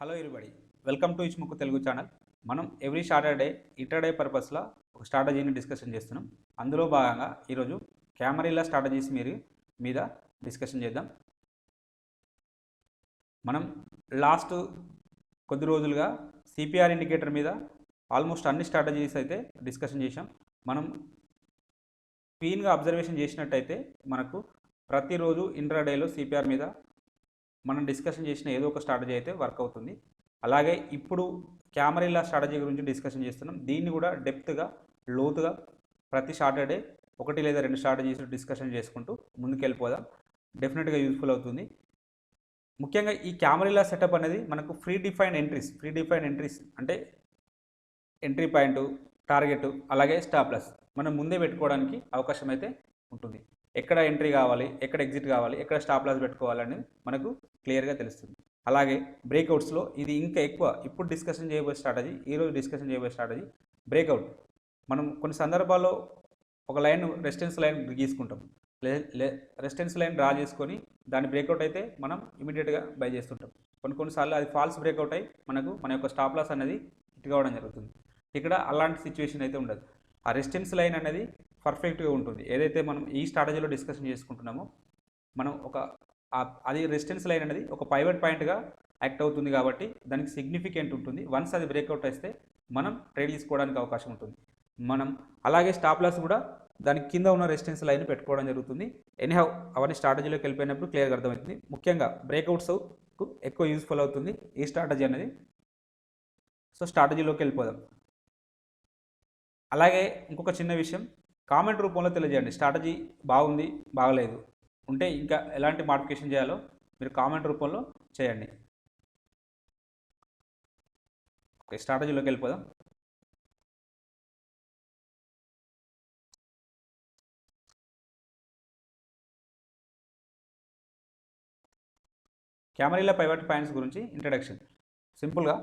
Hello everybody, welcome to ఇచ్ముక్కు Telugu channel. మనం every Saturday intraday పర్పస్లో ఒక స్ట్రాటజీని డిస్కషన్ చేస్తున్నాం. అందులో భాగంగా ఈరోజు క్యామరీల స్ట్రాటజీస్ మీద డిస్కషన్ చేద్దాం. మనం లాస్ట్ కొద్ది రోజులుగా సిపిఆర్ ఇండికేటర్ మీద ఆల్మోస్ట్ అన్ని స్ట్రాటజీస్ అయితే డిస్కషన్ చేసాం. మనం క్లీన్గా అబ్జర్వేషన్ చేసినట్టయితే మనకు ప్రతిరోజు ఇంట్రాడేలో సిపిఆర్ మీద మనం డిస్కషన్ చేసిన ఏదో ఒక స్ట్రాటజీ అయితే వర్క్ అవుతుంది. అలాగే ఇప్పుడు క్యామరీల స్ట్రాటజీ గురించి డిస్కషన్ చేస్తున్నాం. దీన్ని కూడా డెప్త్గా లోతుగా ప్రతి సాటర్డే ఒకటి లేదా రెండు స్ట్రాటజీస్ డిస్కషన్ చేసుకుంటూ ముందుకెళ్ళిపోదాం. డెఫినెట్గా యూస్ఫుల్ అవుతుంది. ముఖ్యంగా ఈ క్యామరీల సెటప్ అనేది మనకు ఫ్రీ డిఫైన్డ్ ఎంట్రీస్ అంటే ఎంట్రీ పాయింట్, టార్గెట్, అలాగే స్టాప్ లాస్ మనం ముందే పెట్టుకోవడానికి అవకాశం అయితే ఉంటుంది. ఎక్కడ ఎంట్రీ కావాలి, ఎక్కడ ఎగ్జిట్ కావాలి, ఎక్కడ స్టాప్ లాస్ పెట్టుకోవాలని మనకు క్లియర్గా తెలుస్తుంది. అలాగే బ్రేక్అవుట్స్లో ఇది ఇంకా ఎక్కువ ఇప్పుడు డిస్కషన్ చేయబోయే స్ట్రాటజీ, ఈరోజు డిస్కషన్ చేయబోయే స్ట్రాటజీ బ్రేక్అవుట్. మనం కొన్ని సందర్భాల్లో ఒక లైన్ రెసిస్టెన్స్ లైన్ గీసుకుంటాం, రెసిస్టెన్స్ లైన్ డ్రా చేసుకొని దాని బ్రేక్అవుట్ అయితే మనం ఇమీడియట్గా బై చేస్తుంటాం. కొన్నిసార్లు అది ఫాల్స్ బ్రేక్అవుట్ అయి మన యొక్క స్టాప్ లాస్ అనేది హిట్ కావడం జరుగుతుంది. ఇక్కడ అలాంటి సిచ్యువేషన్ అయితే ఉండదు. ఆ రెసిస్టెన్స్ లైన్ అనేది పర్ఫెక్ట్గా ఉంటుంది. ఏదైతే మనం ఈ స్ట్రాటజీలో డిస్కషన్ చేసుకుంటున్నామో మనం అది రెసిస్టెన్స్ లైన్ అనేది ఒక పైవట్ పాయింట్గా యాక్ట్ అవుతుంది కాబట్టి దానికి సిగ్నిఫికెంట్ ఉంటుంది. వన్స్ అది బ్రేక్అవుట్ అయితే మనం ట్రేడ్ తీసుకోవడానికి అవకాశం ఉంటుంది. మనం అలాగే స్టాప్ లాస్ కూడా దానికి కింద ఉన్న రెసిస్టెన్స్ లైన్ పెట్టుకోవడం జరుగుతుంది. ఎనీహౌ అవన్నీ స్ట్రాటజీలోకి వెళ్ళిపోయినప్పుడు క్లియర్గా అర్థమవుతుంది. ముఖ్యంగా బ్రేక్అవుట్స్కు ఎక్కువ యూస్ఫుల్ అవుతుంది ఈ స్ట్రాటజీ అనేది. సో స్ట్రాటజీలోకి వెళ్ళిపోదాం. అలాగే ఇంకొక చిన్న విషయం, కామెంట్ రూపంలో తెలియజేయండి. స్ట్రాటజీ బాగుంది, బాగలేదు ఉంటే ఇంకా ఎలాంటి మోడిఫికేషన్ చేయాలో మీరు కామెంట్ రూపంలో చేయండి. ఓకే, స్ట్రాటజీలోకి వెళ్ళిపోదాం. క్యామరీల పైవట్ పాయింట్స్ గురించి ఇంట్రడక్షన్ సింపుల్గా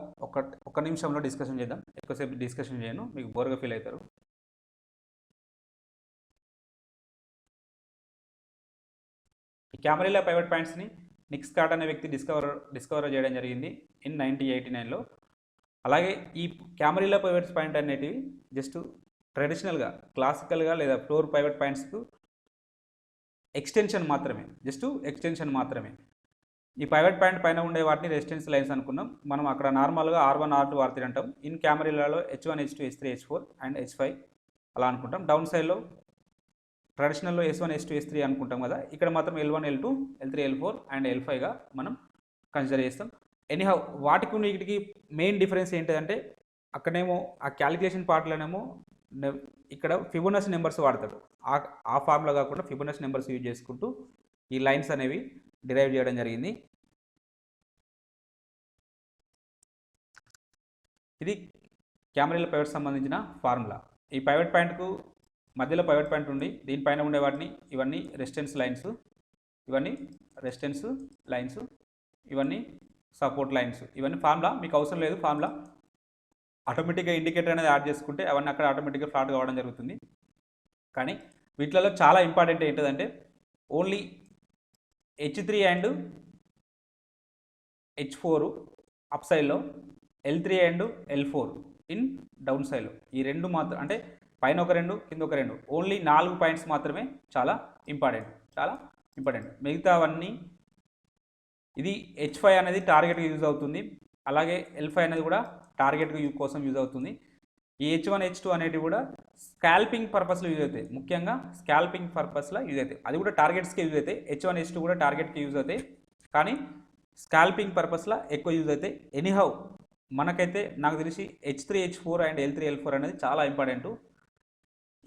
ఒక నిమిషంలో డిస్కషన్ చేద్దాం. ఎక్కువసేపు డిస్కషన్ చేయను, మీకు బోర్గా ఫీల్ అవుతారు. ఈ క్యామరీల పైవట్ పాయింట్స్ని నిక్ స్కాట్ అనే వ్యక్తి డిస్కవర్ చేయడం జరిగింది ఇన్ 1989లో. అలాగే ఈ క్యామరీల పైవట్ పాయింట్ అనేటివి జస్ట్ ట్రెడిషనల్గా క్లాసికల్గా లేదా ఫ్లోర్ పైవట్ పాయింట్స్కు ఎక్స్టెన్షన్ మాత్రమే. ఈ పైవట్ పాయింట్ పైన ఉండే వాటిని రెసిస్టెన్స్ లైన్స్ అనుకున్నాం. మనం అక్కడ నార్మల్గా R1, R2, R3 అంటాం. In క్యామరీలలో H1, H2, H3, H4 and H5 అలా అనుకుంటాం. డౌన్ సైడ్లో ట్రెడిషనల్లో S1, S2, S3 అనుకుంటాం కదా, ఇక్కడ మాత్రం L1, L2, L3, L4 and L5గా మనం కన్సిడర్ చేస్తాం. ఎనీహౌ వాటికి వీటికి మెయిన్ డిఫరెన్స్ ఏంటంటే అక్కడేమో ఆ క్యాలిక్యులేషన్ పార్ట్లోనేమో ఇక్కడ ఫిబొనాచి నెంబర్స్ వాడతాడు. ఆ ఫార్ములా కాకుండా ఫిబొనాచి నెంబర్స్ యూజ్ చేసుకుంటూ ఈ లైన్స్ అనేవి డిరైవ్ చేయడం జరిగింది. ఇది క్యామరీల పైవట్ సంబంధించిన ఫార్ములా. ఈ పైవట్ పాయింట్కు మధ్యలో పైవట్ పాయింట్ ఉండి దీనిపైన ఉండే వాటిని ఇవన్నీ రెసిస్టెన్స్ లైన్స్, ఇవన్నీ సపోర్ట్ లైన్స్. ఇవన్నీ ఫార్ములా మీకు అవసరం లేదు. ఫార్ములా ఆటోమేటిక్గా ఇండికేటర్ అనేది యాడ్ చేసుకుంటే అవన్నీ అక్కడ ఆటోమేటిక్గా ఫ్లాట్ కావడం జరుగుతుంది. కానీ వీటిలలో చాలా ఇంపార్టెంట్ ఏంటంటే only H3 and H4 up సైడ్లో, L3 and L4 in down సైడ్లో. ఈ రెండు మాత్రం అంటే పైన ఒక రెండు, కింద ఒక రెండు, ఓన్లీ 4 పాయింట్స్ మాత్రమే చాలా ఇంపార్టెంట్. మిగతావన్నీ ఇది H5 అనేది టార్గెట్గా యూజ్ అవుతుంది. అలాగే L5 అనేది కూడా టార్గెట్ కోసం యూజ్ అవుతుంది. ఈ H1, H2 అనేటివి కూడా స్కాల్పింగ్ పర్పస్లో యూజ్ అవుతాయి. ముఖ్యంగా స్కాల్పింగ్ పర్పస్లో యూజ్ అవుతాయి. అది కూడా టార్గెట్స్కే యూజ్ అవుతాయి. H1, H2 కూడా టార్గెట్కి యూజ్ అవుతాయి, కానీ స్కాల్పింగ్ పర్పస్లో ఎక్కువ యూజ్ అవుతాయి. ఎనీహౌ మనకైతే నాకు తెలిసి H3, H4 and L3, L4 అనేది చాలా ఇంపార్టెంట్.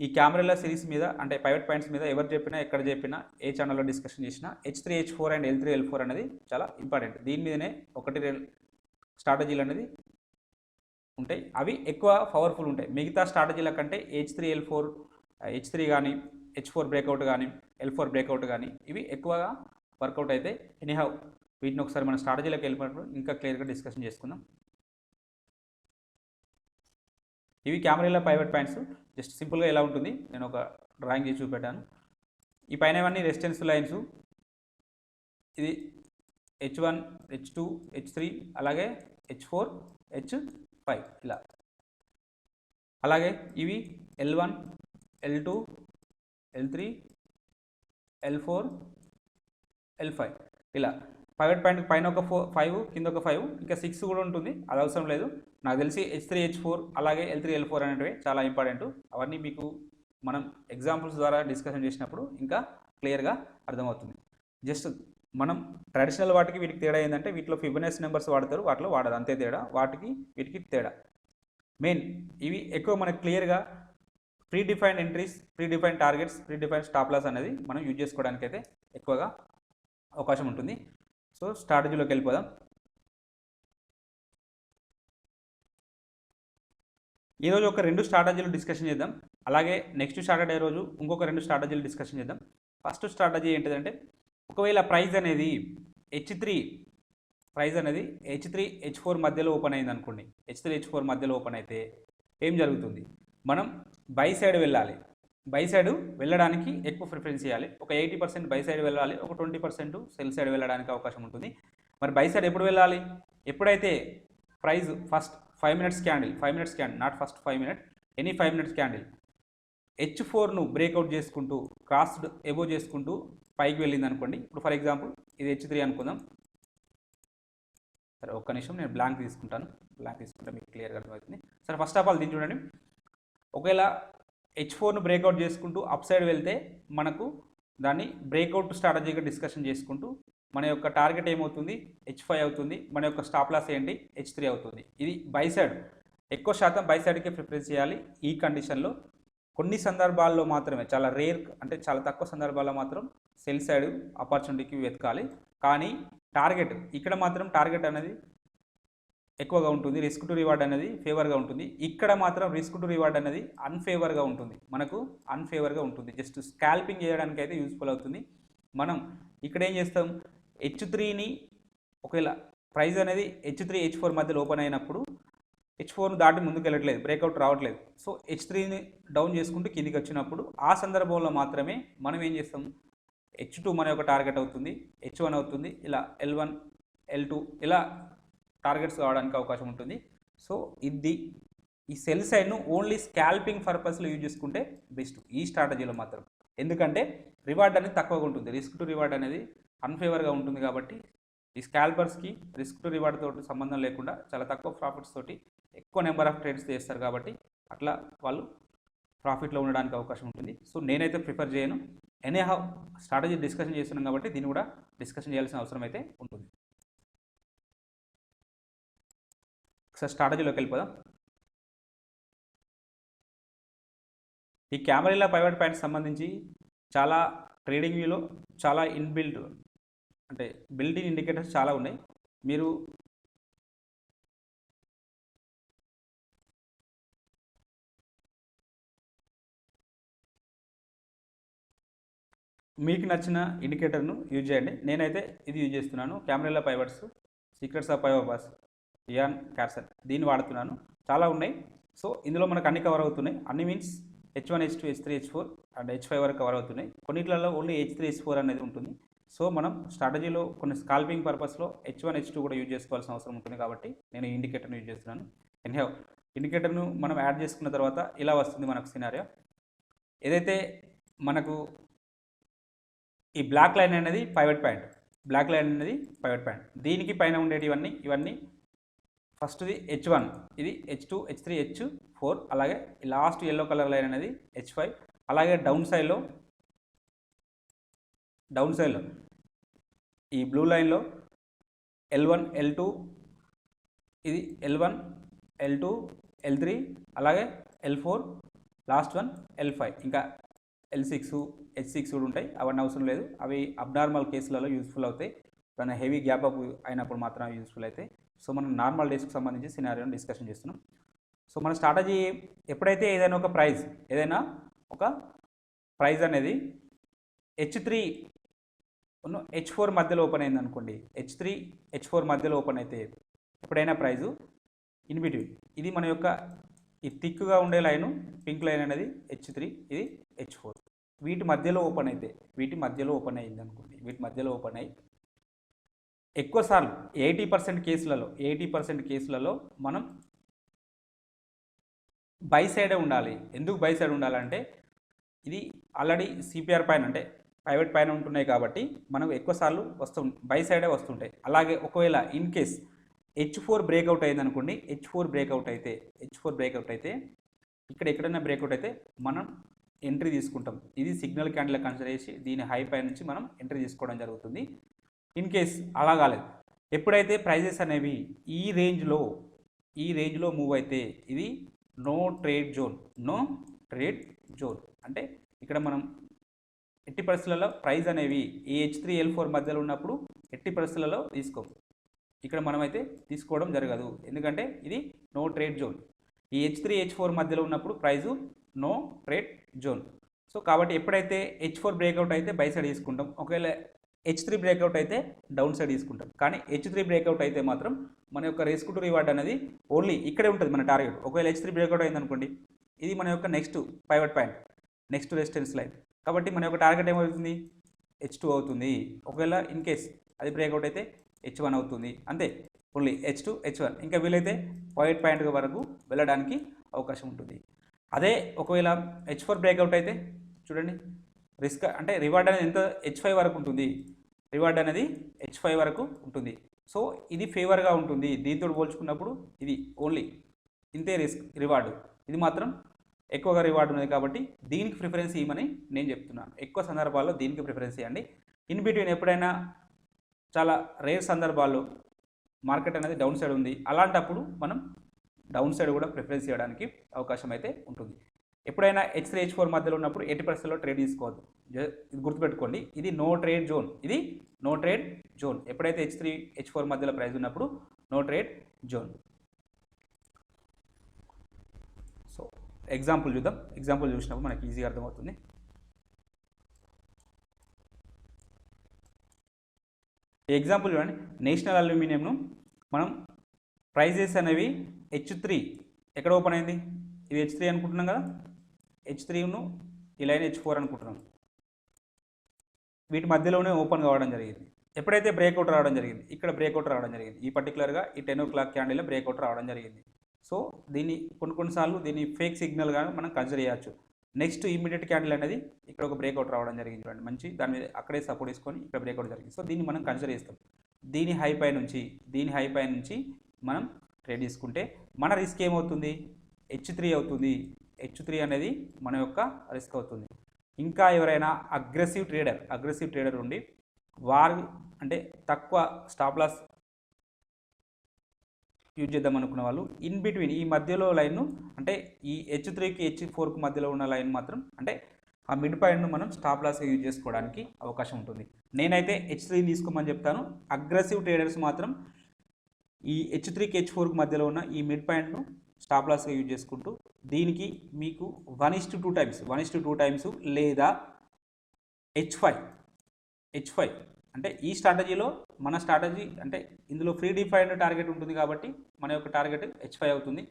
ఈ కెమెరాల సిరీస్ మీద అంటే పైవట్ పాయింట్స్ మీద ఎవరు చెప్పినా, ఎక్కడ చెప్పినా, ఏ ఛానల్లో డిస్కషన్ చేసినా H3, H4 and L3, L4 అనేది చాలా ఇంపార్టెంట్. దీని మీదనే ఒకటి స్ట్రాటజీలు అనేది ఉంటాయి. అవి ఎక్కువ పవర్ఫుల్ ఉంటాయి. మిగతా స్ట్రాటజీల కంటే H3 కానీ, H4 బ్రేక్అవుట్ కానీ, L4 బ్రేక్అవుట్ కానీ ఇవి ఎక్కువగా వర్కౌట్ అయితే. ఎనీహౌ వీటిని ఒకసారి మన స్ట్రాటజీలోకి వెళ్ళినప్పుడు ఇంకా క్లియర్గా డిస్కషన్ చేసుకుందాం. ఇవి కెమెరాల పైవట్ పాయింట్స్. జస్ట్ సింపుల్గా ఎలా ఉంటుంది నేను ఒక డ్రాయింగ్ చేసి చూపెట్టాను. ఈ పైన ఇవన్నీ రెసిస్టెన్స్ లైన్స్. ఇది H1, H2, H3 అలాగే H4 H5 ఇలా. అలాగే ఇవి L1 L2 L3 L4 L5 ఇలా. ప్రైవేట్ పాయింట్ పైన ఒక 5 కింద ఒక 5 ఇంకా 6 కూడా ఉంటుంది, అది అవసరం లేదు. నాకు తెలిసి H3 H4 అలాగే L3 L4 అనేటివి చాలా ఇంపార్టెంట్. అవన్నీ మీకు మనం ఎగ్జాంపుల్స్ ద్వారా డిస్కషన్ చేసినప్పుడు ఇంకా క్లియర్గా అర్థమవుతుంది. జస్ట్ మనం ట్రెడిషనల్ వాటికి వీటికి తేడా ఏంటంటే వీటిలో ఫిబొనాచి నెంబర్స్ వాడతారు, వాటిలో వాడదు, అంతే తేడా. వాటికి వీటికి తేడా మెయిన్ ఇవి ఎక్కువ మనకు క్లియర్గా predefined entries, predefined targets, predefined stop loss అనేది మనం యూజ్ చేసుకోవడానికి అయితే ఎక్కువగా అవకాశం ఉంటుంది. సో స్ట్రాటజీలోకి వెళ్ళిపోదాం. ఈరోజు ఒక 2 స్ట్రాటజీలు డిస్కషన్ చేద్దాం. అలాగే నెక్స్ట్ సాటర్డే రోజు ఇంకొక 2 స్ట్రాటజీలు డిస్కషన్ చేద్దాం. ఫస్ట్ స్ట్రాటజీ ఏంటిదంటే, ఒకవేళ ప్రైస్ అనేది H3 H4 మధ్యలో ఓపెన్ అయింది అనుకోండి. H3 H4 మధ్యలో ఓపెన్ అయితే ఏం జరుగుతుంది? మనం బై సైడ్ వెళ్ళాలి. బై సైడ్ వెళ్ళడానికి ఎక్కువ ప్రిఫరెన్స్ చేయాలి. ఒక 80% బై సైడ్ వెళ్ళాలి, ఒక 20% సెల్ సైడ్ వెళ్ళడానికి అవకాశం ఉంటుంది. మరి బై సైడ్ ఎప్పుడు వెళ్ళాలి? ఎప్పుడైతే price first 5 minutes candle, not first 5 minutes, any 5 minutes candle H4ను బ్రేక్అవుట్ చేసుకుంటూ క్రాస్డ్ ఎబో చేసుకుంటూ పైకి వెళ్ళింది అనుకోండి. ఇప్పుడు ఫర్ ఎగ్జాంపుల్ ఇది H3 అనుకుందాం. సరే ఒక్క నిమిషం నేను బ్లాంక్ తీసుకుంటాను. బ్లాంక్ తీసుకుంటే మీకు క్లియర్గా అర్థమవుతుంది. సరే ఫస్ట్ ఆఫ్ ఆల్ దీన్ని చూడండి. ఒకవేళ H4ను బ్రేక్అవుట్ చేసుకుంటూ అప్ సైడ్ వెళ్తే మనకు దాన్ని బ్రేక్అవుట్ స్ట్రాటజీగా డిస్కషన్ చేసుకుంటూ మన యొక్క టార్గెట్ ఏమవుతుంది? H5 అవుతుంది. మన యొక్క స్టాప్ లాస్ ఏంటి? H3 అవుతుంది. ఇది బై సైడ్, ఎక్కువ శాతం బై సైడ్కే ప్రిఫరెన్స్ చేయాలి. ఈ కండిషన్లో కొన్ని సందర్భాల్లో మాత్రమే, చాలా రేర్ అంటే చాలా తక్కువ సందర్భాల్లో మాత్రం సెల్ సైడ్ ఆపర్చునిటీకి వెతకాలి. కానీ టార్గెట్ ఇక్కడ మాత్రం టార్గెట్ అనేది ఎక్కువగా ఉంటుంది, రిస్క్ టు రివార్డ్ అనేది ఫేవర్గా ఉంటుంది. ఇక్కడ మాత్రం రిస్క్ టు రివార్డ్ అనేది అన్ఫేవర్గా ఉంటుంది, మనకు అన్ఫేవర్గా ఉంటుంది. జస్ట్ స్కాల్పింగ్ చేయడానికి అయితే యూస్ఫుల్ అవుతుంది. మనం ఇక్కడ ఏం చేస్తాం? H3ని ఒకవేళ ప్రైస్ అనేది H3 H4 మధ్యలో ఓపెన్ అయినప్పుడు H4ను దాటి ముందుకు వెళ్ళట్లేదు, బ్రేక్అవుట్ రావట్లేదు. సో H3ని డౌన్ చేసుకుంటూ కిందికి వచ్చినప్పుడు ఆ సందర్భంలో మాత్రమే మనం ఏం చేస్తాం? H2 మన యొక్క టార్గెట్ అవుతుంది, H1 అవుతుంది, ఇలా L1 L2 ఇలా టార్గెట్స్ కావడానికి అవకాశం ఉంటుంది. సో ఈ సెల్ సైడ్ను ఓన్లీ స్కాల్పింగ్ పర్పస్లో యూజ్ చేసుకుంటే బెస్ట్ ఈ స్ట్రాటజీలో మాత్రం. ఎందుకంటే రివార్డ్ అనేది తక్కువగా ఉంటుంది, రిస్క్ టు రివార్డ్ అనేది అన్ఫేవర్గా ఉంటుంది. కాబట్టి ఈ స్కాల్పర్స్కి రిస్క్ టు రివార్డ్ తోటి సంబంధం లేకుండా చాలా తక్కువ ప్రాఫిట్స్ తోటి ఎక్కువ నెంబర్ ఆఫ్ ట్రేడ్స్ చేస్తారు. కాబట్టి అట్లా వాళ్ళు ప్రాఫిట్లో ఉండడానికి అవకాశం ఉంటుంది. సో నేనైతే ప్రిఫర్ చేయను. ఎనీహౌ స్ట్రాటజీ డిస్కషన్ చేస్తున్నాం కాబట్టి దీన్ని కూడా డిస్కషన్ చేయాల్సిన అవసరం అయితే ఉంటుంది. ఒకసారి స్ట్రాటజీలోకి వెళ్ళిపోదాం. ఈ కెమెరాల పైవట్ పాయింట్స్ సంబంధించి చాలా ట్రేడింగ్ వ్యూలో చాలా ఇన్బిల్ట్ అంటే బిల్ట్ ఇన్ ఇండికేటర్స్ చాలా ఉన్నాయి. మీరు మీకు నచ్చిన ఇండికేటర్ను యూజ్ చేయండి. నేనైతే ఇది యూజ్ చేస్తున్నాను, కెమెరాల పైవట్స్, సీక్రెట్స్ ఆఫ్ పైవోపాస్, ఇయాన్ క్యార్సన్, దీన్ని వాడుతున్నాను. చాలా ఉన్నాయి. సో ఇందులో మనకు అన్ని కవర్ అవుతున్నాయి. అన్ని means H1 H2 H3 H4 and H5 వరకు కవర్ అవుతున్నాయి. కొన్నిట్లలో ఓన్లీ H3 H4 అనేది ఉంటుంది. సో మనం స్ట్రాటజీలో కొన్ని స్కాల్పింగ్ పర్పస్లో H1 H2 కూడా యూజ్ చేసుకోవాల్సిన అవసరం ఉంటుంది. కాబట్టి నేను ఈ ఇండికేటర్ను యూజ్ చేస్తున్నాను. ఎనీహౌ ఇండికేటర్ను మనం యాడ్ చేసుకున్న తర్వాత ఇలా వస్తుంది మనకు సినారియో. ఏదైతే మనకు ఈ బ్లాక్ లైన్ అనేది పైవట్ పాయింట్, బ్లాక్ లైన్ అనేది పైవట్ పాయింట్. దీనికి పైన ఉండేటి ఇవన్నీ ఫస్ట్ది H1, ఇది H2 H3 H4, అలాగే లాస్ట్ ఎల్లో కలర్ లైన్ అనేది H5. అలాగే డౌన్ సైడ్లో ఈ బ్లూ లైన్లో L1 L2, ఇది L1 L2 L3, అలాగే L4, లాస్ట్ వన్ L5, ఇంకా L6 H6 కూడా ఉంటాయి. అవన్నీ అవసరం లేదు, అవి అబ్నార్మల్ కేసులలో యూస్ఫుల్ అవుతాయి. దాని హెవీ గ్యాప్ అప్ అయినప్పుడు మాత్రమే యూస్ఫుల్ అవుతాయి. సో మనం నార్మల్ డేస్కి సంబంధించి సినారియోని డిస్కషన్ చేస్తున్నాం. సో మన స్ట్రాటజీ ఎప్పుడైతే ఏదైనా ఒక ప్రైస్ అనేది H3 H4 మధ్యలో ఓపెన్ అయింది అనుకోండి. H3 H4 మధ్యలో ఓపెన్ అయితే ఎప్పుడైనా ప్రైజు ఇన్ బిట్వీన్, ఇది మన యొక్క ఈ థిక్గా ఉండే లైను పింక్ లైన్ అనేది H3, ఇది H4, వీటి మధ్యలో ఓపెన్ అయింది అనుకోండి. వీటి మధ్యలో ఓపెన్ అయ్యి ఎక్కువ సార్లు 80% కేసులలో 80% కేసులలో మనం బై సైడే ఉండాలి. ఎందుకు బై సైడ్ ఉండాలంటే ఇది ఆల్రెడీ సిపిఆర్ పైన అంటే ప్రైవేట్ పైన ఉంటున్నాయి కాబట్టి మనకు ఎక్కువ సార్లు బై సైడే వస్తుంటాయి. అలాగే ఒకవేళ ఇన్ కేస్ H4 బ్రేక్అవుట్ అయింది అనుకోండి, H4 బ్రేక్అవుట్ అయితే ఇక్కడ ఎక్కడైనా బ్రేక్అవుట్ అయితే మనం ఎంట్రీ తీసుకుంటాం. ఇది సిగ్నల్ క్యాండిల్ కన్సిడర్ చేసి దీని హై పై నుంచి మనం ఎంట్రీ తీసుకోవడం జరుగుతుంది. ఇన్ కేస్ అలా కాలేదు, ఎప్పుడైతే ప్రైజెస్ అనేవి ఈ రేంజ్లో మూవ్ అయితే ఇది నో ట్రేడ్ జోన్ అంటే ఇక్కడ మనం ఎట్టి పరిస్థితులలో ప్రైస్ అనేవి ఈ H3L4 మధ్యలో ఉన్నప్పుడు ఎట్టి పరిస్థితులలో ఇక్కడ మనమైతే తీసుకోవడం జరగదు. ఎందుకంటే ఇది నో ట్రేడ్ జోన్. ఈ H3H4 మధ్యలో ఉన్నప్పుడు price no trade zone. So కాబట్టి ఎప్పుడైతే H4 బ్రేక్అవుట్ అయితే బై సైడ్ తీసుకుంటాం, ఒకవేళ H3 బ్రేక్అవుట్ అయితే డౌన్ సైడ్ తీసుకుంటాం. కానీ H3 బ్రేక్అవుట్ అయితే మాత్రం మన యొక్క రిస్క్ టు రివార్డ్ అనేది ఓన్లీ ఇక్కడే ఉంటుంది మన టార్గెట్. ఒకవేళ H3 బ్రేక్అవుట్ అయింది అనుకోండి, ఇది మన యొక్క next pivot point, next resistance line. కాబట్టి మన యొక్క టార్గెట్ ఏమవుతుంది? H2 అవుతుంది. ఒకవేళ ఇన్ కేస్ అది బ్రేక్అవుట్ అయితే H1 అవుతుంది. అంతే, ఓన్లీ H2 H1. ఇంకా వీలైతే పైవట్ పాయింట్ వరకు వెళ్ళడానికి అవకాశం ఉంటుంది. అదే ఒకవేళ H4 బ్రేక్అవుట్ అయితే చూడండి, రిస్క్ అంటే రివార్డ్ అనేది ఎంత H5 వరకు ఉంటుంది. H5 వరకు ఉంటుంది. సో ఇది ఫేవర్గా ఉంటుంది. దీంతో పోల్చుకున్నప్పుడు ఇది ఓన్లీ ఇంతే రివార్డు. ఇది మాత్రం ఎక్కువగా రివార్డు ఉన్నది కాబట్టి దీనికి ప్రిఫరెన్స్ ఇవ్వమని నేను చెప్తున్నాను. ఎక్కువ సందర్భాల్లో దీనికి ప్రిఫరెన్స్ ఇవ్వండి. ఇన్ బిట్వీన్ ఎప్పుడైనా చాలా రేర్ సందర్భాల్లో మార్కెట్ అనేది డౌన్ సైడ్ ఉంది, అలాంటప్పుడు మనం డౌన్ సైడ్ కూడా ప్రిఫరెన్స్ ఇవ్వడానికి అవకాశం అయితే ఉంటుంది. ఎప్పుడైనా H3 H4 మధ్యలో ఉన్నప్పుడు 80% ట్రేడ్ తీసుకోవద్దు. ఇది గుర్తుపెట్టుకోండి, ఇది నో ట్రేడ్ జోన్. ఎప్పుడైతే H3 H4 మధ్యలో ప్రైస్ ఉన్నప్పుడు no trade zone. So example చూద్దాం. ఎగ్జాంపుల్ చూసినప్పుడు మనకి ఈజీగా అర్థమవుతుంది. ఈ ఎగ్జాంపుల్ చూడండి, నేషనల్ అల్యూమినియంను మనం ప్రైజెస్ అనేవి H3 ఎక్కడ ఓపెన్ అయింది? ఇది H3 అనుకుంటున్నాం కదా, H3ను ఈ లైన్ H4 అనుకుంటున్నాం. వీటి మధ్యలోనే ఓపెన్ కావడం జరిగింది. ఎప్పుడైతే బ్రేక్అవుట్ రావడం జరిగింది, ఇక్కడ బ్రేక్అవుట్ రావడం జరిగింది, ఈ పర్టికులర్గా ఈ 10 o'clock క్యాండిల్లో బ్రేక్అవుట్ రావడం జరిగింది. సో దీన్ని కొన్నిసార్లు దీన్ని ఫేక్ సిగ్నల్గా మనం కన్సిడర్ చేయొచ్చు. నెక్స్ట్ ఇమీడియట్ క్యాండిల్ అనేది ఇక్కడ ఒక బ్రేక్అవుట్ రావడం జరిగింది చూడండి, మంచి దాని మీద అక్కడే సపోర్ట్ తీసుకొని ఇక్కడ బ్రేక్అవుట్ జరిగింది. సో దీన్ని మనం కన్సిడర్ చేస్తాం. దీని హై పై నుంచి మనం ట్రేడ్ తీసుకుంటే మన రిస్క్ ఏమవుతుంది? H3 అవుతుంది. H3 అనేది మన యొక్క రిస్క్ అవుతుంది. ఇంకా ఎవరైనా అగ్రెసివ్ ట్రేడర్ ఉండి వారు అంటే తక్కువ స్టాప్ లాస్ యూజ్ చేద్దాం అనుకున్న వాళ్ళు ఇన్ బిట్వీన్ ఈ మధ్యలో లైన్ను అంటే ఈ H3కి H4కి మధ్యలో ఉన్న లైన్ మాత్రం అంటే ఆ మిడ్ పాయింట్ను మనం స్టాప్ లాస్గా యూజ్ చేసుకోవడానికి అవకాశం ఉంటుంది. నేనైతే H3 తీసుకోమని చెప్తాను. అగ్రెసివ్ ట్రేడర్స్ మాత్రం ఈ H3కి H4కి మధ్యలో ఉన్న ఈ మిడ్ పాయింట్ను స్టాప్ లాస్గా యూజ్ చేసుకుంటూ దీనికి మీకు 1:2 టైమ్స్ లేదా H5 అంటే ఈ స్ట్రాటజీలో మన స్ట్రాటజీ అంటే ఇందులో ఫ్రీ డిఫైన్డ్ టార్గెట్ ఉంటుంది కాబట్టి మన యొక్క టార్గెట్ H5 అవుతుంది.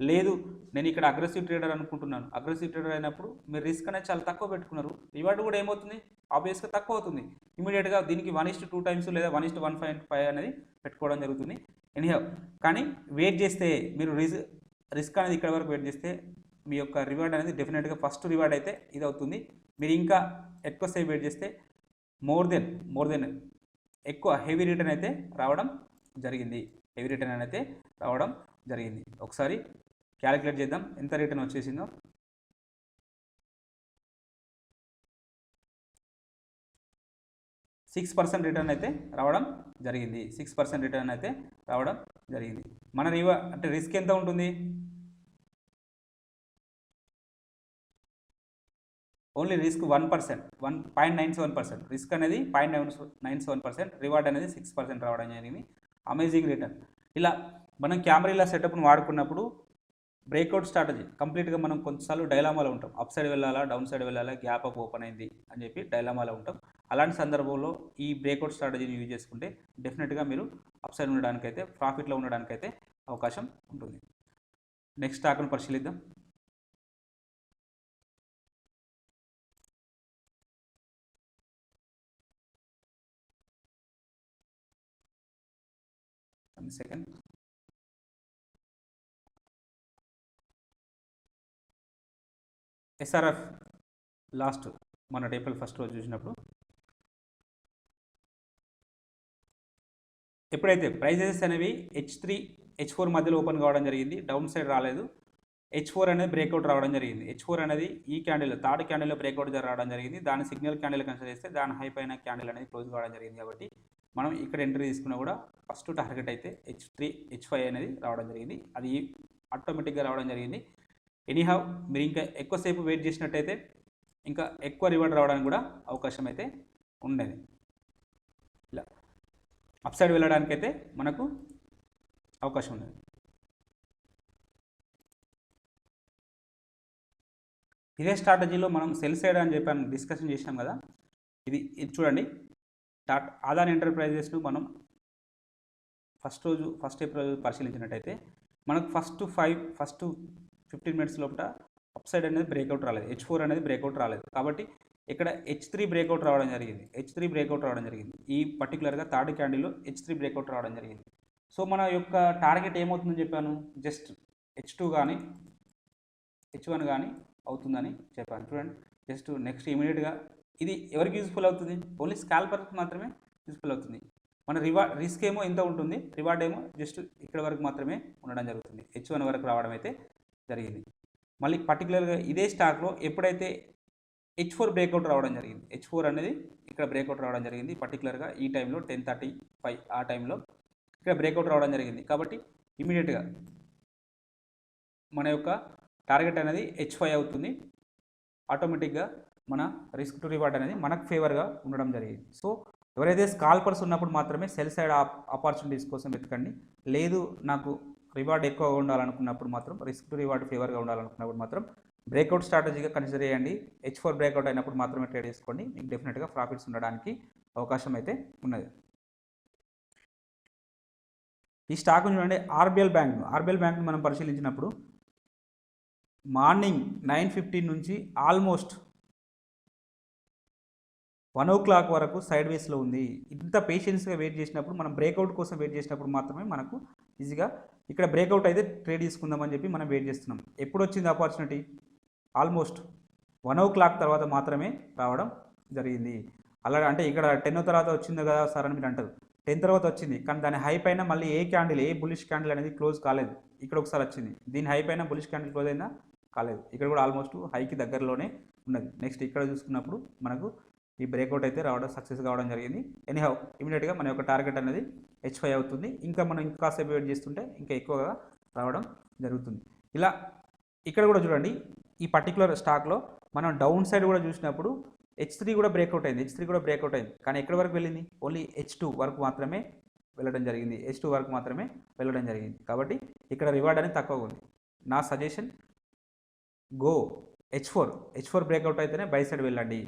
లేదు నేను ఇక్కడ అగ్రెసివ్ ట్రేడర్ అనుకుంటున్నాను, అగ్రెసివ్ ట్రేడర్ అయినప్పుడు మీరు రిస్క్ అనేది చాలా తక్కువ పెట్టుకున్నారు, రివార్డ్ కూడా ఏమవుతుంది? ఆబ్వియస్గా తక్కువ అవుతుంది. ఇమీడియట్గా దీనికి 1:2 టైమ్స్ లేదా 1:1.5 అనేది పెట్టుకోవడం జరుగుతుంది. ఎనీహౌ కానీ వెయిట్ చేస్తే మీరు రిస్క్ అనేది ఇక్కడ వరకు వెయిట్ చేస్తే మీ యొక్క రివార్డ్ అనేది డెఫినెట్గా ఫస్ట్ రివార్డ్ అయితే ఇది అవుతుంది. మీరు ఇంకా ఎక్కువసేపు వెయిట్ చేస్తే మోర్ దెన్ ఎక్కువ హెవీ రిటర్న్ అయితే రావడం జరిగింది. ఒకసారి క్యాలిక్యులేట్ చేద్దాం ఎంత రిటర్న్ వచ్చేసిందో. సిక్స్ పర్సెంట్ రిటర్న్ అయితే రావడం జరిగింది. మన అంటే రిస్క్ ఎంత ఉంటుంది? Only risk 1%, 1.97%. రిస్క్ అనేది 0.97%, రివార్డ్ అనేది 6% రావడం జరిగింది. Amazing return. ఇలా మనం కెమెరా సెటప్ను వాడుకున్నప్పుడు బ్రేక్అవుట్ స్ట్రాటజీ కంప్లీట్గా మనం కొంతసార్లు డైలామాలో ఉంటాం. అప్ సైడ్ వెళ్ళాలా, డౌన్ సైడ్ వెళ్ళాలా, గ్యాప్ అప్ ఓపెన్ అయింది అని చెప్పి డైలామాలో ఉంటాం. అలాంటి సందర్భంలో ఈ బ్రేక్అవుట్ స్ట్రాటజీని యూజ్ చేసుకుంటే డెఫినెట్గా మీరు అప్ సైడ్ ఉండడానికైతే, ప్రాఫిట్లో ఉండడానికైతే అవకాశం ఉంటుంది. నెక్స్ట్ స్టాక్ను పరిశీలిద్దాం. 1 సెకండ్. SRF లాస్ట్ మన ఏప్రిల్ 1 రోజు చూసినప్పుడు ఎప్పుడైతే ప్రైజెస్ అనేవి H3 H4 మధ్యలో ఓపెన్ కావడం జరిగింది, డౌన్ సైడ్ రాలేదు. H4 అనేది బ్రేక్అవుట్ రావడం జరిగింది. H4 అనేది ఈ క్యాండిల్ థర్డ్ క్యాండిల్లో బ్రేక్అవుట్ రావడం జరిగింది. దాని సిగ్నల్ క్యాండిల్ కన్సిడర్ చేస్తే దాని హై పైన క్యాండిల్ అనేది క్లోజ్ కావడం జరిగింది. కాబట్టి మనం ఇక్కడ ఎంట్రీ తీసుకున్నా కూడా ఫస్ట్ టార్గెట్ అయితే H3 H5 అనేది రావడం జరిగింది. అది ఆటోమేటిక్గా రావడం జరిగింది. ఎనీహౌ మీరు ఇంకా ఎక్కువసేపు వెయిట్ చేసినట్టయితే ఇంకా ఎక్కువ రివార్డ్ రావడానికి కూడా అవకాశం అయితే ఉండేది. ఇలా అప్ సైడ్ వెళ్ళడానికైతే మనకు అవకాశం ఉండేది. ఇదే స్ట్రాటజీలో మనం సెల్ సైడ్ అని చెప్పి డిస్కషన్ చేసినాం కదా. ఇది చూడండి, అదాని ఎంటర్ప్రైజెస్ను మనం ఫస్ట్ ఏప్రిల్ పరిశీలించినట్టయితే మనకు ఫస్ట్ 15 మినిట్స్ లోపల అప్ సైడ్ అనేది బ్రేక్అవుట్ రాలేదు, H4 అనేది బ్రేక్అవుట్ రాలేదు. కాబట్టి ఇక్కడ H3 బ్రేక్అవుట్ రావడం జరిగింది. ఈ పర్టికులర్గా థర్డ్ క్యాండిల్లో H3 బ్రేక్అవుట్ రావడం జరిగింది. సో మన యొక్క టార్గెట్ ఏమవుతుందని చెప్పాను, జస్ట్ H2 కానీ H1 కానీ అవుతుందని చెప్పాను. చూడండి, జస్ట్ నెక్స్ట్ ఇమీడియట్గా ఇది ఎవరికి యూజ్ఫుల్ అవుతుంది, ఓన్లీ స్కాల్పర్కి మాత్రమే యూజ్ఫుల్ అవుతుంది. మన రిస్క్ ఏమో ఇంత ఉంటుంది, రివార్డ్ ఏమో జస్ట్ ఇక్కడ వరకు మాత్రమే ఉండడం జరుగుతుంది. H1 వరకు రావడం అయితే జరిగింది. మళ్ళీ పర్టికులర్గా ఇదే స్టాక్లో ఎప్పుడైతే H4 బ్రేక్అవుట్ రావడం జరిగింది, H4 అనేది ఇక్కడ బ్రేక్అవుట్ రావడం జరిగింది. పర్టికులర్గా ఈ టైంలో 10:35 ఆ టైంలో ఇక్కడ బ్రేక్అవుట్ రావడం జరిగింది. కాబట్టి ఇమీడియట్గా మన యొక్క టార్గెట్ అనేది H5 అవుతుంది. ఆటోమేటిక్గా మన రిస్క్ టు రివార్డ్ అనేది మనకు ఫేవర్గా ఉండడం జరిగింది. సో ఎవరైతే స్కాల్పర్స్ ఉన్నప్పుడు మాత్రమే సెల్ సైడ్ ఆపర్చునిటీస్ కోసం వెతకండి. లేదు నాకు రివార్డ్ ఎక్కువగా ఉండాలనుకున్నప్పుడు మాత్రం, రిస్క్ టు రివార్డ్ ఫేవర్గా ఉండాలనుకున్నప్పుడు మాత్రం బ్రేక్అవుట్ స్ట్రాటజీగా కన్సిడర్ చేయండి. H4 బ్రేక్అవుట్ అయినప్పుడు మాత్రమే ట్రేడ్ చేసుకోండి. మీకు డెఫినెట్గా ప్రాఫిట్స్ ఉండడానికి అవకాశం అయితే ఉన్నది. ఈ స్టాక్ చూడండి, ఆర్బిఎల్ బ్యాంక్ను మనం పరిశీలించినప్పుడు మార్నింగ్ 9:15 నుంచి ఆల్మోస్ట్ 1 o'clock వరకు సైడ్ వేస్లో ఉంది. ఇంత పేషెన్స్గా వెయిట్ చేసినప్పుడు, మనం బ్రేక్అవుట్ కోసం వెయిట్ చేసినప్పుడు మాత్రమే మనకు ఈజీగా ఇక్కడ బ్రేక్అవుట్ అయితే ట్రేడ్ తీసుకుందామని చెప్పి మనం వెయిట్ చేస్తున్నాం. ఎప్పుడు వచ్చింది ఆపర్చునిటీ, ఆల్మోస్ట్ 1 o'clock తర్వాత మాత్రమే రావడం జరిగింది. అలాగే అంటే ఇక్కడ 10 తర్వాత వచ్చింది కదా సార్ అని మీరు అంటారు. 10 తర్వాత వచ్చింది, కానీ దాని హై పైన మళ్ళీ ఏ బులిష్ క్యాండిల్ అనేది క్లోజ్ కాలేదు. ఇక్కడ ఒకసారి వచ్చింది, దీని హై పైన బులిష్ క్యాండిల్ క్లోజ్ అయినా కాలేదు. ఇక్కడ కూడా ఆల్మోస్ట్ హైకి దగ్గరలోనే ఉన్నది. నెక్స్ట్ ఇక్కడ చూసుకున్నప్పుడు మనకు ఈ బ్రేక్అవుట్ అయితే సక్సెస్ కావడం జరిగింది. ఎనీహౌ ఇమీడియట్గా మన యొక్క టార్గెట్ అనేది H5 అవుతుంది. ఇంకా మనం ఇంకాసేపు వెయిట్ చేస్తుంటే ఇంకా ఎక్కువగా రావడం జరుగుతుంది. ఇలా ఇక్కడ కూడా చూడండి, ఈ పర్టికులర్ స్టాక్లో మనం డౌన్ సైడ్ కూడా చూసినప్పుడు H3 కూడా బ్రేక్అవుట్ అయింది. కానీ ఎక్కడి వరకు వెళ్ళింది, ఓన్లీ H2 వరకు మాత్రమే వెళ్ళడం జరిగింది. కాబట్టి ఇక్కడ రివార్డ్ అనేది తక్కువగా ఉంది. నా సజెషన్ గో H4 బ్రేక్అవుట్ అయితేనే బై సైడ్ వెళ్ళండి.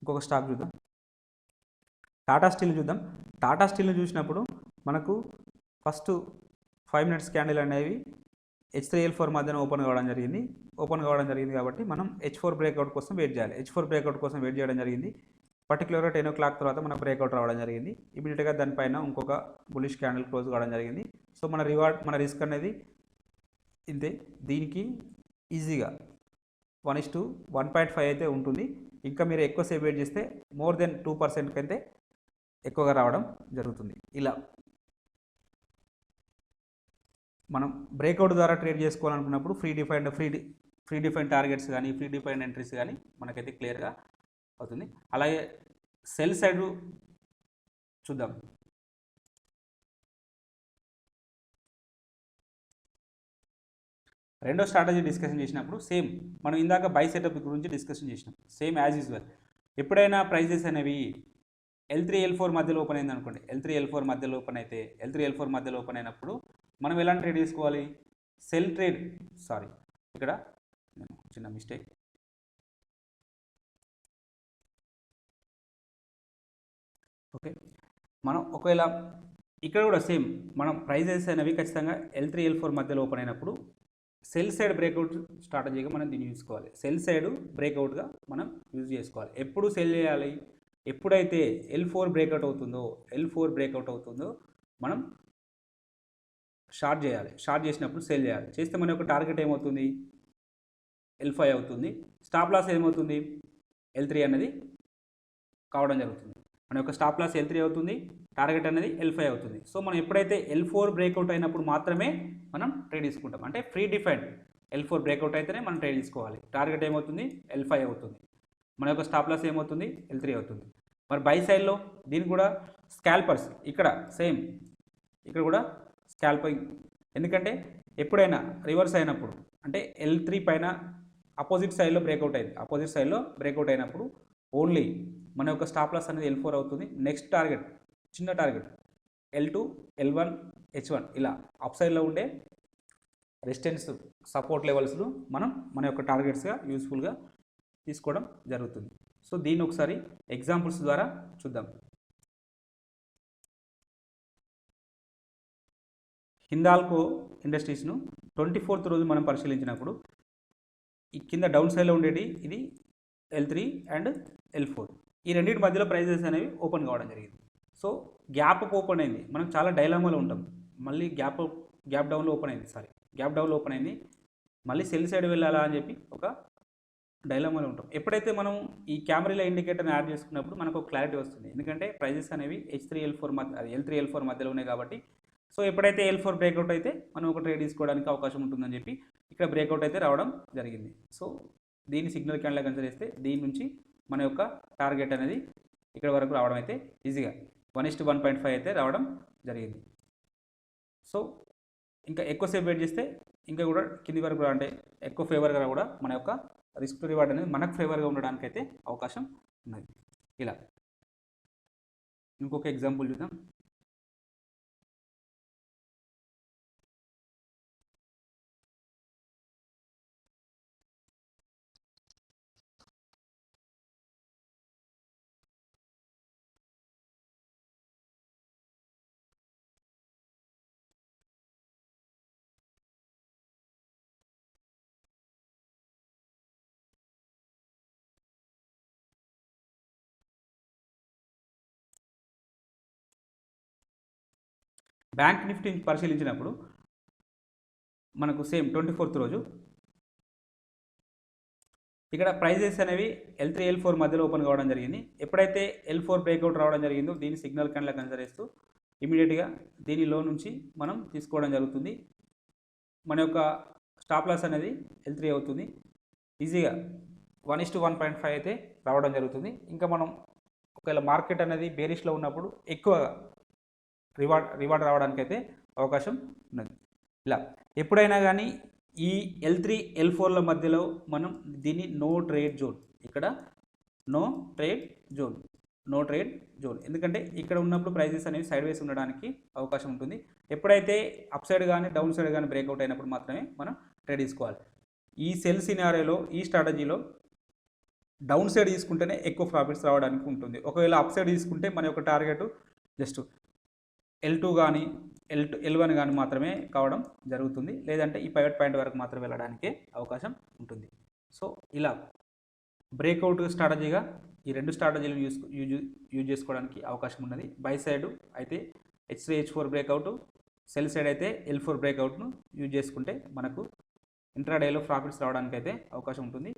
ఇంకొక స్టాక్ చూద్దాం, టాటా స్టీల్ని చూసినప్పుడు మనకు ఫస్ట్ 5 మినిట్స్ క్యాండిల్ అనేవి H3 L4 మధ్యన ఓపెన్ కావడం జరిగింది. కాబట్టి మనం H4 బ్రేక్అవుట్ కోసం వెయిట్ చేయడం జరిగింది. పర్టికులర్గా 10 o'clock తర్వాత మనకు బ్రేక్అవుట్ రావడం జరిగింది. ఇమీడియట్గా దానిపైన ఇంకొక బులిష్ క్యాండిల్ క్లోజ్ కావడం జరిగింది. సో మన రిస్క్ అనేది ఇంతే. దీనికి ఈజీగా 1:1.5 అయితే ఉంటుంది. ఇంకా మీరు ఎక్కువసేపు వెయిట్ చేస్తే మోర్ దెన్ 2% కంటే ఎక్కువగా రావడం జరుగుతుంది. ఇలా మనం బ్రేక్అవుట్ ద్వారా ట్రేడ్ చేసుకోవాలనుకున్నప్పుడు ఫ్రీ డిఫైన్ టార్గెట్స్ కానీ, ఫ్రీ డిఫైన్ ఎంట్రీస్ కానీ మనకైతే క్లియర్గా అవుతుంది. అలాగే సెల్ సైడ్ చూద్దాం. రెండో స్ట్రాటజీ డిస్కషన్ చేసినప్పుడు సేమ్ మనం ఇందాక బై సెటప్ గురించి డిస్కషన్ చేసినాం. సేమ్ యాజ్ యూజువల్ ఎప్పుడైనా ప్రైజెస్ అనేవి L3 L4 మధ్యలో ఓపెన్ అయింది అనుకోండి, L3 L4 మధ్యలో ఓపెన్ అయినప్పుడు మనం ఎలాంటి ట్రేడ్ తీసుకోవాలి, సెల్ ట్రేడ్. సారీ, ఇక్కడ చిన్న మిస్టేక్. ఓకే, మనం ఒకవేళ ఇక్కడ కూడా సేమ్ మనం ప్రైజెస్ అనేవి ఖచ్చితంగా L3 L4 మధ్యలో ఓపెన్ అయినప్పుడు సెల్ సైడ్ బ్రేక్అవుట్ స్ట్రాటజీగా మనం దీన్ని చూసుకోవాలి. సెల్ సైడ్ బ్రేక్అవుట్గా మనం యూజ్ చేసుకోవాలి. ఎప్పుడు సెల్ చేయాలి, ఎప్పుడైతే L4 బ్రేక్అవుట్ అవుతుందో మనం షార్ట్ చేయాలి. షార్ట్ చేసినప్పుడు సెల్ చేయాలి. చేస్తే మన యొక్క టార్గెట్ ఏమవుతుంది? L5 అవుతుంది. స్టాప్ లాస్ ఏమవుతుంది? L3 అనేది కావడం జరుగుతుంది. మన యొక్క స్టాప్ లాస్ L3 అవుతుంది, టార్గెట్ అనేది L5 అవుతుంది. సో మనం ఎప్పుడైతే L4 బ్రేక్అవుట్ అయినప్పుడు మాత్రమే మనం ట్రేడ్ తీసుకుంటాం. అంటే ఫ్రీ డిఫైన్డ్ L4 బ్రేక్అవుట్ అయితేనే మనం ట్రేడ్ తీసుకోవాలి. టార్గెట్ ఏమవుతుంది? L5 అవుతుంది. మన యొక్క స్టాప్ లాస్ ఏమవుతుంది? L3 అవుతుంది. మరి బై సైడ్లో దీనికి కూడా స్కాల్పర్స్ ఇక్కడ సేమ్, ఇక్కడ కూడా స్కాల్పింగ్. ఎందుకంటే ఎప్పుడైనా రివర్స్ అయినప్పుడు అంటే L3 పైన అపోజిట్ సైడ్లో బ్రేక్అవుట్ అయినప్పుడు ఓన్లీ మన యొక్క స్టాప్ లాస్ అనేది L4 అవుతుంది. నెక్స్ట్ టార్గెట్ చిన్న టార్గెట్ L2, L1, H1 ఇలా అప్ సైడ్లో ఉండే రెసిస్టెన్స్ సపోర్ట్ లెవెల్స్ను మనం మన యొక్క టార్గెట్స్గా యూస్ఫుల్గా తీసుకోవడం జరుగుతుంది. సో దీన్ని ఒకసారి ఎగ్జాంపుల్స్ ద్వారా చూద్దాం. హిందాల్కో ఇండస్ట్రీస్ను 24th రోజు మనం పరిశీలించినప్పుడు ఈ కింద డౌన్ సైడ్లో ఉండేది ఇది L3 అండ్ L4. ఈ రెండింటి మధ్యలో ప్రైజెస్ అనేవి ఓపెన్ కావడం జరిగింది. సో గ్యాప్ ఓపెన్ అయింది. మనం చాలా డైలామాలో ఉంటాం. మళ్ళీ గ్యాప్ డౌన్లో ఓపెన్ అయింది. మళ్ళీ సెల్ సైడ్ వెళ్ళాలా అని చెప్పి ఒక డైలామాలో ఉంటాం. ఎప్పుడైతే మనం ఈ కెమెరా ఇండికేటర్ని యాడ్ చేసుకున్నప్పుడు మనకు ఒక క్లారిటీ వస్తుంది. ఎందుకంటే ప్రైజెస్ అనేవి L3 L4 మధ్యలో ఉన్నాయి కాబట్టి. సో ఎప్పుడైతే L4 బ్రేక్అవుట్ అయితే మనం ఒక ట్రేడ్ తీసుకోవడానికి అవకాశం ఉంటుందని చెప్పి ఇక్కడ బ్రేక్అవుట్ అయితే రావడం జరిగింది. సో దీన్ని సిగ్నల్ క్యాండిల్ కన్సిడర్ చేస్తే దీని నుంచి మన యొక్క టార్గెట్ అనేది ఇక్కడ వరకు రావడం అయితే ఈజీగా 1:1.5 అయితే రావడం జరిగింది. సో ఇంకా ఎక్కువసేపు వెయిట్ చేస్తే ఇంకా కూడా కింది వరకు అంటే ఎక్కువ ఫేవర్గా కూడా మన యొక్క రిస్క్ టు రివార్డ్ అనేది మనకు ఫేవర్గా ఉండడానికి అయితే అవకాశం ఉన్నది. ఇలా ఇంకొక ఎగ్జాంపుల్ చూద్దాం. బ్యాంక్ నిఫ్టీని పరిశీలించినప్పుడు మనకు సేమ్ 24th రోజు ఇక్కడ ప్రైజెస్ అనేవి L3 L4 మధ్యలో ఓపెన్ కావడం జరిగింది. ఎప్పుడైతే L4 బ్రేక్అవుట్ రావడం జరిగిందో దీన్ని సిగ్నల్ క్యాండిల్ కన్సిడర్ చేస్తూ ఇమీడియట్గా దీనిలో నుంచి మనం తీసుకోవడం జరుగుతుంది. మన యొక్క స్టాప్ లాస్ అనేది L3 అవుతుంది. ఈజీగా 1:1.5 అయితే రావడం జరుగుతుంది. ఇంకా మనం ఒకవేళ మార్కెట్ అనేది బేరిష్లో ఉన్నప్పుడు ఎక్కువగా రివార్డ్ రావడానికి అయితే అవకాశం ఉన్నది. ఇలా ఎప్పుడైనా కానీ ఈ L3 L4ల మధ్యలో మనం దీన్ని నో ట్రేడ్ జోన్ ఎందుకంటే ఇక్కడ ఉన్నప్పుడు ప్రైజెస్ అనేవి సైడ్ వేస్ ఉండడానికి అవకాశం ఉంటుంది. ఎప్పుడైతే అప్ సైడ్ కానీ డౌన్ సైడ్ కానీ బ్రేక్అవుట్ అయినప్పుడు మాత్రమే మనం ట్రేడ్ తీసుకోవాలి. ఈ సెల్ సినారియోలో ఈ స్ట్రాటజీలో డౌన్ సైడ్ తీసుకుంటేనే ఎక్కువ ప్రాఫిట్స్ రావడానికి ఉంటుంది. ఒకవేళ అప్ సైడ్ తీసుకుంటే మన యొక్క టార్గెట్ జస్ట్ L2 కానీ L1 కానీ మాత్రమే కావడం జరుగుతుంది. లేదంటే ఈ పైవట్ పాయింట్ వరకు మాత్రమే వెళ్ళడానికి అవకాశం ఉంటుంది. సో ఇలా బ్రేక్అవుట్ స్ట్రాటజీగా ఈ రెండు స్ట్రాటజీలను యూజ్ చేసుకోవడానికి అవకాశం ఉన్నది. బై సైడ్ అయితే H3 H4 breakout, cell side అయితే L4 బ్రేక్అవుట్ను యూజ్ చేసుకుంటే మనకు ఇంట్రాడేలో ప్రాఫిట్స్ రావడానికి అయితే అవకాశం ఉంటుంది.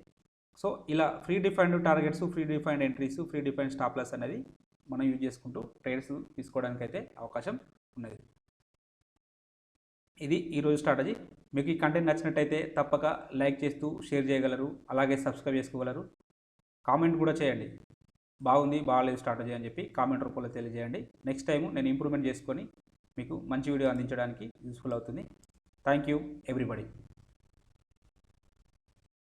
సో ఇలా predefined targets, predefined entries, predefined stop loss అనేది మనం యూజ్ చేసుకుంటూ ట్రేడ్స్ తీసుకోవడానికి అయితే అవకాశం ఉన్నది. ఇది ఈరోజు స్ట్రాటజీ. మీకు ఈ కంటెంట్ నచ్చినట్టయితే తప్పక లైక్ చేస్తూ షేర్ చేయగలరు, అలాగే సబ్స్క్రైబ్ చేసుకోగలరు. కామెంట్ కూడా చేయండి, బాగుంది బాగాలేదు స్ట్రాటజీ అని చెప్పి కామెంట్ రూపంలో తెలియజేయండి. నెక్స్ట్ టైం నేను ఇంప్రూవ్మెంట్ చేసుకొని మీకు మంచి వీడియో అందించడానికి యూస్ఫుల్ అవుతుంది. Thank you everybody.